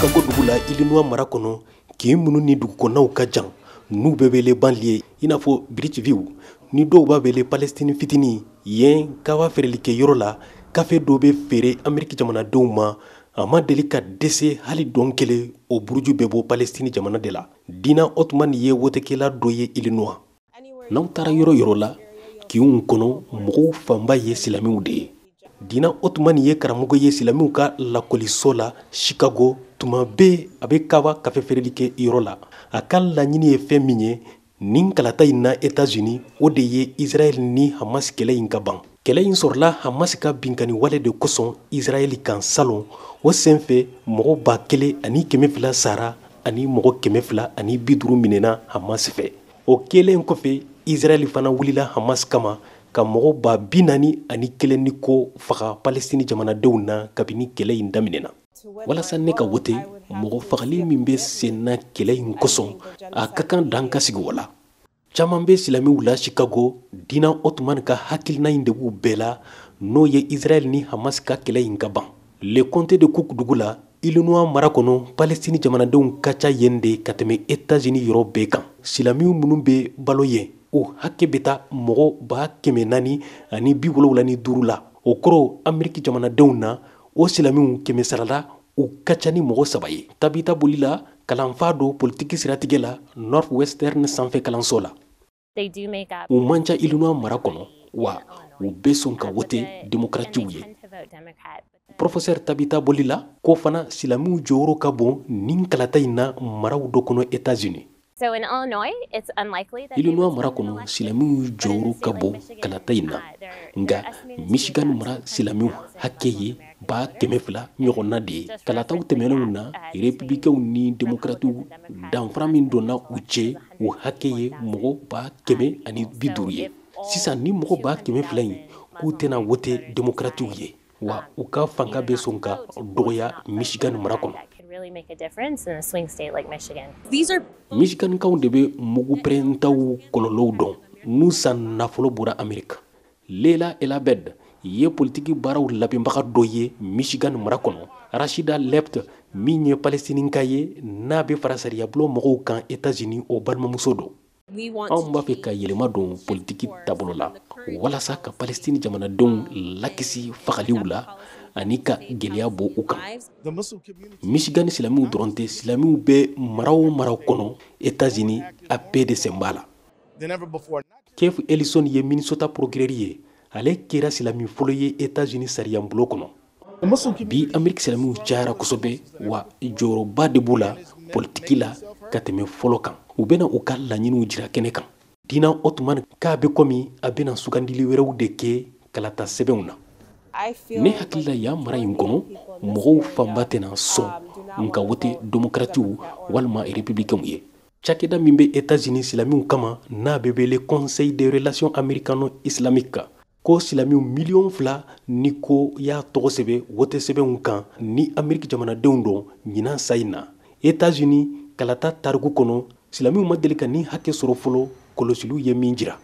Chicago dugu la Illinois mara kɔnɔ k'i minnu ni dugukɔnɔnaw ka jan n'u bɛɛ wele banlieue i n'a fɔ Bridgeville ni dɔw b'a wele Palestine fitini yen kaba feerelikɛ yɔrɔ la kafe dɔ bɛ feere Ameriki jamanadenw ma a ma deli ka dɛsɛ hali dɔn kelen o buruju bɛ bɔ Palestine jamana de la Dina Otman ye wotekɛla dɔ ye Illinois n'aw taara yɔrɔ yɔrɔ la k'iw kɔnɔ mɔgɔw fanba ye silamɛw de ye Dina Otman ye karamɔgɔ ye silamɛw ka lakɔliso la Chicago tuma bɛɛ a bɛ kaba kafe feereli kɛ yɔrɔ la a ka laɲini ye fɛn min ye nin kalata in na États-Unis o de ye Israël ni Hamas kɛlɛ in ka ban kɛlɛ in sɔrɔla Hamas ka binkani wale de kosɔn Israël kan salon o senfɛ mɔgɔ 1,200 sara ani mɔgɔ 250 minɛna Hamas fɛ o kɛlen kɔfɛ Israël fana wulila Hamas kama ka mɔgɔ 41 ni ko faga Palestine jamanadenw na kabini kɛlɛ in daminɛna walasa ne ka wote mɔgɔ fagali min bɛ sen na kɛlɛ in kosɔn a ka kan dan ka sigi wala caman bɛ silamɛw la Chicago Dina Otman ka hakilina in de b'u bɛɛ la n'o ye Israël ni Hamas ka kɛlɛ in ka ban le comté de Cook dugu la Illinois mara kɔnɔ Palestine jamanadenw ka ca yen de ka tɛmɛ États-Unis yɔrɔ bɛɛ kan silamɛw minnu bɛ balo yen o hakɛ bɛ taa mɔgɔ 475 la o kɔrɔ Ameriki jamanadenw na o silamɛw 100 sarala u ka ca ni mɔgɔ 3 ye Tabita bolila kalanfa do politiki siratigɛ la Northwestern sanfɛ kalanso la u man ca Illinois mara kɔnɔ wa u bɛ sɔn ka wote démocratiw ye Professeur Tabita bolila ko fana silamɛw jɔyɔrɔ ka bon nin kalata in na maraw dɔ kɔnɔ États-Unis Illinois mara kɔnɔ silamɛw jɔyɔrɔ ka bon kalata in na nka Michigan mara silamɛw hakɛ ye 200 ɲɔgɔnna de ye kalataw tɛmɛnenw na républicains ni démocratiw danfara min donna u cɛ u hakɛ ye mɔgɔ 150 ye sisan ni mɔgɔ 200 in k'u tɛna wote démocratiw ye wa u ka fanga bɛ sɔn ka dɔgɔya Michigan mara kɔnɔ Michigankaw de bɛ mugu pɛrɛntaw kɔlɔlɔw dɔn n'u san nafolo bɔra Amerika Leila Elabed ye politiki baaraw labɛnbaga dɔ ye Michigan mara kɔnɔ Rashida Lept min ye Palestininka ye n'a bɛ farasariyabulon mɔgɔw kan États-Unis o balimamuso don anw b'a fɛ ka yɛlɛma don politiki taabolo la walasa ka Palestine jamanadenw lakisi fagaliw la ani ka gɛlɛya bɔ u kan Michigan silamɛw dɔrɔn tɛ silamɛw bɛ mara o mara kɔnɔ États-Unis a bɛɛ de sen b'a la Keith Ellison ye Minnesota procureur ye ale kɛra silamɛ fɔlɔ ye États-Unis sariyabulon kɔnɔ bi Ameriki silamɛw cayara kosɛbɛ wa jɔyɔrɔba de b'u la politiki la ka tɛmɛ fɔlɔ kan u bɛna u ka laɲiniw jira kɛnɛ kan Dina Otman k'a bɛ komi a bɛna sugandili wɛrɛw de kɛ kalata sɛbɛnw na ne hakilila yan mara in kɔnɔ mɔgɔw fanba tɛna sɔn nka wote démocratiw walima républicains ye cakɛda min bɛ États-Unis silamɛw kama n'a bɛ wele Conseil des relations américano-islamiques ko silamɛw 2,000,000 ni ko y'a tɔgɔ sɛbɛn wote sɛbɛnw kan ni Ameriki jamanadenw dɔn ɲinan sa in na États-Unis kalata tariku kɔnɔ silamɛw ma deli ka nin hakɛ sɔrɔ fɔlɔ kɔlɔsiliw ye min jira